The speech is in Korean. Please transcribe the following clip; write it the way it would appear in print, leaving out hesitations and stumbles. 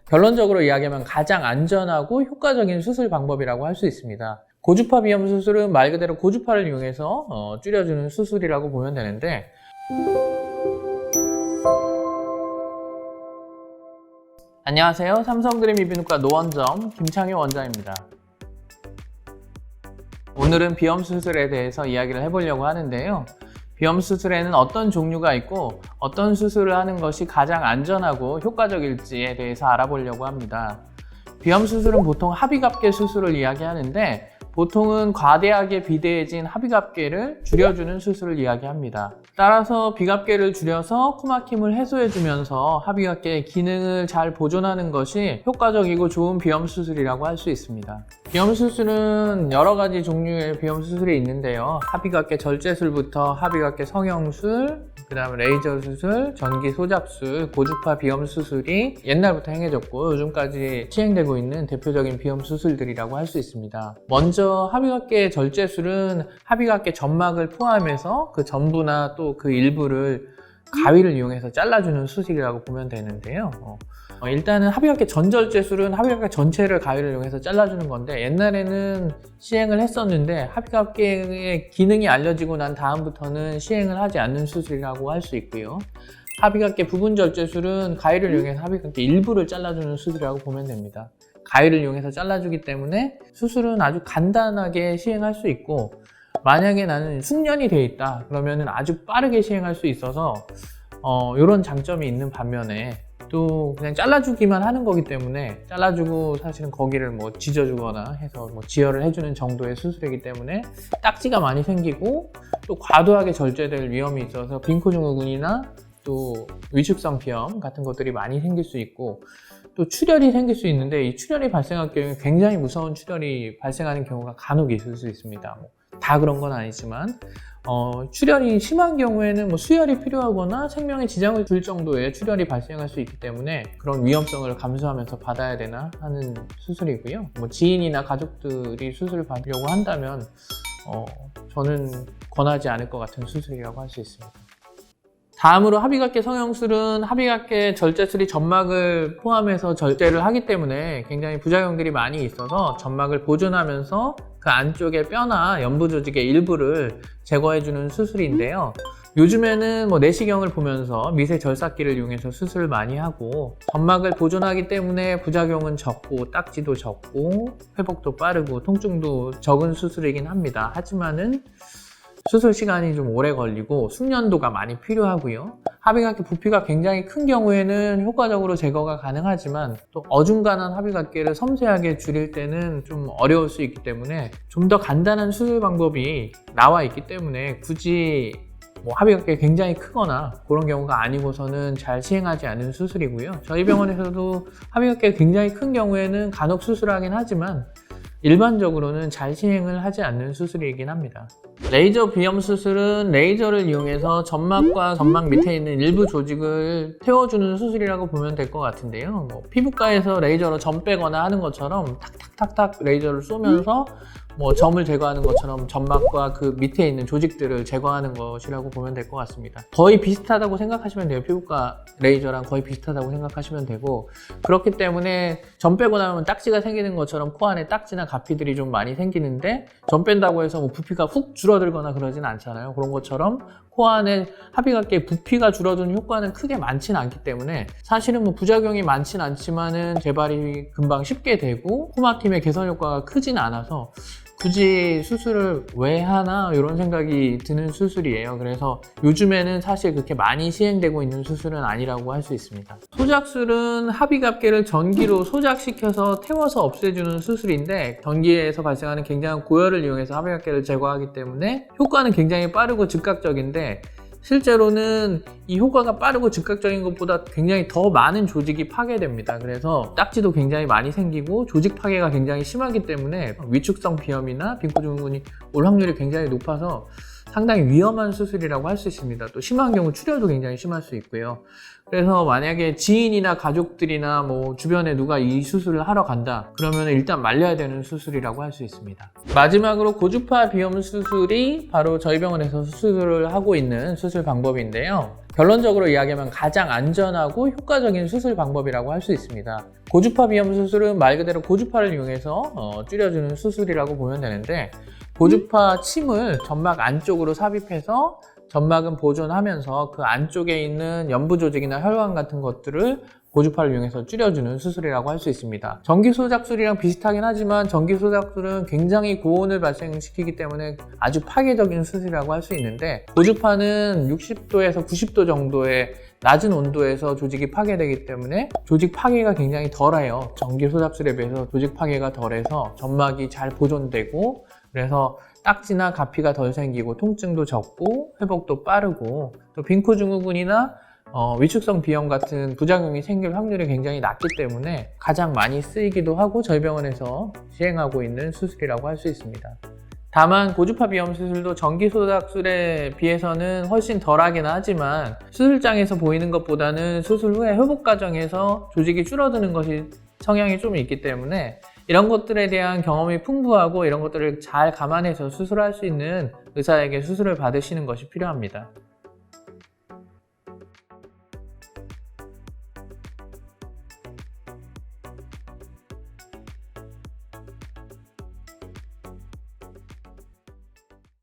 결론적으로 이야기하면 가장 안전하고 효과적인 수술 방법이라고 할 수 있습니다. 고주파 비염 수술은 말 그대로 고주파를 이용해서 줄여주는 수술이라고 보면 되는데, 안녕하세요. 삼성드림 이비인후과 노원점 김창효 원장입니다. 오늘은 비염 수술에 대해서 이야기를 해보려고 하는데요. 비염 수술에는 어떤 종류가 있고 어떤 수술을 하는 것이 가장 안전하고 효과적일지에 대해서 알아보려고 합니다. 비염 수술은 보통 합의갑계 수술을 이야기하는데, 보통은 과대하게 비대해진 합의갑계를 줄여주는 수술을 이야기합니다. 따라서 비갑계를 줄여서 코막힘을 해소해주면서 합의갑계의 기능을 잘 보존하는 것이 효과적이고 좋은 비염 수술이라고 할 수 있습니다. 비염 수술은 여러 가지 종류의 비염 수술이 있는데요. 합의갑계 절제술부터 합의갑계 성형술, 그 다음에 레이저 수술, 전기 소잡술, 고주파 비염 수술이 옛날부터 행해졌고 요즘까지 시행되고 있는 대표적인 비염 수술들이라고 할 수 있습니다. 먼저 합의갑계 절제술은 합의갑계 점막을 포함해서 그 전부나 또 그 일부를 가위를 이용해서 잘라주는 수술이라고 보면 되는데요. 일단은 합의갑계 전절제술은 합의갑계 전체를 가위를 이용해서 잘라주는 건데, 옛날에는 시행을 했었는데 합의갑계의 기능이 알려지고 난 다음부터는 시행을 하지 않는 수술이라고 할 수 있고요. 합의갑계 부분절제술은 가위를 이용해서 합의갑계 일부를 잘라주는 수술이라고 보면 됩니다. 가위를 이용해서 잘라주기 때문에 수술은 아주 간단하게 시행할 수 있고, 만약에 나는 숙련이 되어 있다 그러면 아주 빠르게 시행할 수 있어서 이런 장점이 있는 반면에, 또 그냥 잘라주기만 하는 거기 때문에 잘라주고 사실은 거기를 뭐 지져주거나 해서 뭐 지혈을 해주는 정도의 수술이기 때문에 딱지가 많이 생기고 또 과도하게 절제될 위험이 있어서 빈코증후군이나 또 위축성 비염 같은 것들이 많이 생길 수 있고, 또 출혈이 생길 수 있는데, 이 출혈이 발생할 경우에 굉장히 무서운 출혈이 발생하는 경우가 간혹 있을 수 있습니다. 다 그런 건 아니지만 출혈이 심한 경우에는 수혈이 필요하거나 생명에 지장을 줄 정도의 출혈이 발생할 수 있기 때문에 그런 위험성을 감수하면서 받아야 되나 하는 수술이고요. 지인이나 가족들이 수술을 받으려고 한다면 저는 권하지 않을 것 같은 수술이라고 할 수 있습니다. 다음으로 합의갑계 성형술은 합의갑계 절제술이 점막을 포함해서 절제를 하기 때문에 굉장히 부작용들이 많이 있어서 점막을 보존하면서 그 안쪽의 뼈나 연부 조직의 일부를 제거해주는 수술인데요. 요즘에는 내시경을 보면서 미세 절삭기를 이용해서 수술을 많이 하고, 점막을 보존하기 때문에 부작용은 적고 딱지도 적고 회복도 빠르고 통증도 적은 수술이긴 합니다. 하지만은 수술 시간이 좀 오래 걸리고 숙련도가 많이 필요하고요. 합의갑계 부피가 굉장히 큰 경우에는 효과적으로 제거가 가능하지만, 또 어중간한 합의갑계를 섬세하게 줄일 때는 좀 어려울 수 있기 때문에 좀 더 간단한 수술 방법이 나와 있기 때문에 굳이 합의갑계가 굉장히 크거나 그런 경우가 아니고서는 잘 시행하지 않은 수술이고요. 저희 병원에서도 합의갑계가 굉장히 큰 경우에는 간혹 수술하긴 하지만 일반적으로는 잘 시행을 하지 않는 수술이긴 합니다. 레이저 비염 수술은 레이저를 이용해서 점막과 점막 밑에 있는 일부 조직을 태워주는 수술이라고 보면 될 것 같은데요. 피부과에서 레이저로 점 빼거나 하는 것처럼 탁탁탁탁 레이저를 쏘면서 점을 제거하는 것처럼 점막과 그 밑에 있는 조직들을 제거하는 것이라고 보면 될 것 같습니다. 거의 비슷하다고 생각하시면 돼요. 피부과 레이저랑 거의 비슷하다고 생각하시면 되고, 그렇기 때문에 점 빼고 나면 딱지가 생기는 것처럼 코 안에 딱지나 가피들이 좀 많이 생기는데, 점 뺀다고 해서 부피가 훅 줄어들거나 그러진 않잖아요. 그런 것처럼 코 안에 합의갑계 부피가 줄어드는 효과는 크게 많지는 않기 때문에 사실은 부작용이 많지는 않지만은 재발이 금방 쉽게 되고 코막힘의 개선 효과가 크진 않아서 굳이 수술을 왜 하나 이런 생각이 드는 수술이에요. 그래서 요즘에는 사실 그렇게 많이 시행되고 있는 수술은 아니라고 할 수 있습니다. 소작술은 합의갑계를 전기로 소작시켜서 태워서 없애주는 수술인데, 전기에서 발생하는 굉장한 고열을 이용해서 합의갑계를 제거하기 때문에 효과는 굉장히 빠르고 즉각적인데, 실제로는 이 효과가 빠르고 즉각적인 것보다 굉장히 더 많은 조직이 파괴됩니다. 그래서 딱지도 굉장히 많이 생기고 조직 파괴가 굉장히 심하기 때문에 위축성 비염이나 빈코증후군이 올 확률이 굉장히 높아서 상당히 위험한 수술이라고 할 수 있습니다. 또 심한 경우 출혈도 굉장히 심할 수 있고요. 그래서 만약에 지인이나 가족들이나 뭐 주변에 누가 이 수술을 하러 간다 그러면 일단 말려야 되는 수술이라고 할 수 있습니다. 마지막으로 고주파 비염 수술이 바로 저희 병원에서 수술을 하고 있는 수술 방법인데요. 결론적으로 이야기하면 가장 안전하고 효과적인 수술 방법이라고 할 수 있습니다. 고주파 비염 수술은 말 그대로 고주파를 이용해서 줄여주는 수술이라고 보면 되는데, 고주파 침을 점막 안쪽으로 삽입해서 점막은 보존하면서 그 안쪽에 있는 연부 조직이나 혈관 같은 것들을 고주파를 이용해서 줄여주는 수술이라고 할 수 있습니다. 전기소작술이랑 비슷하긴 하지만 전기소작술은 굉장히 고온을 발생시키기 때문에 아주 파괴적인 수술이라고 할 수 있는데, 고주파는 60도에서 90도 정도의 낮은 온도에서 조직이 파괴되기 때문에 조직 파괴가 굉장히 덜해요. 전기소작술에 비해서 조직 파괴가 덜해서 점막이 잘 보존되고, 그래서 딱지나 가피가 덜 생기고 통증도 적고 회복도 빠르고, 또 빈코증후군이나 위축성 비염 같은 부작용이 생길 확률이 굉장히 낮기 때문에 가장 많이 쓰이기도 하고 저희 병원에서 시행하고 있는 수술이라고 할 수 있습니다. 다만 고주파 비염 수술도 전기소작술에 비해서는 훨씬 덜하긴 하지만 수술장에서 보이는 것보다는 수술 후에 회복 과정에서 조직이 줄어드는 것이 성향이 좀 있기 때문에 이런 것들에 대한 경험이 풍부하고 이런 것들을 잘 감안해서 수술할 수 있는 의사에게 수술을 받으시는 것이 필요합니다.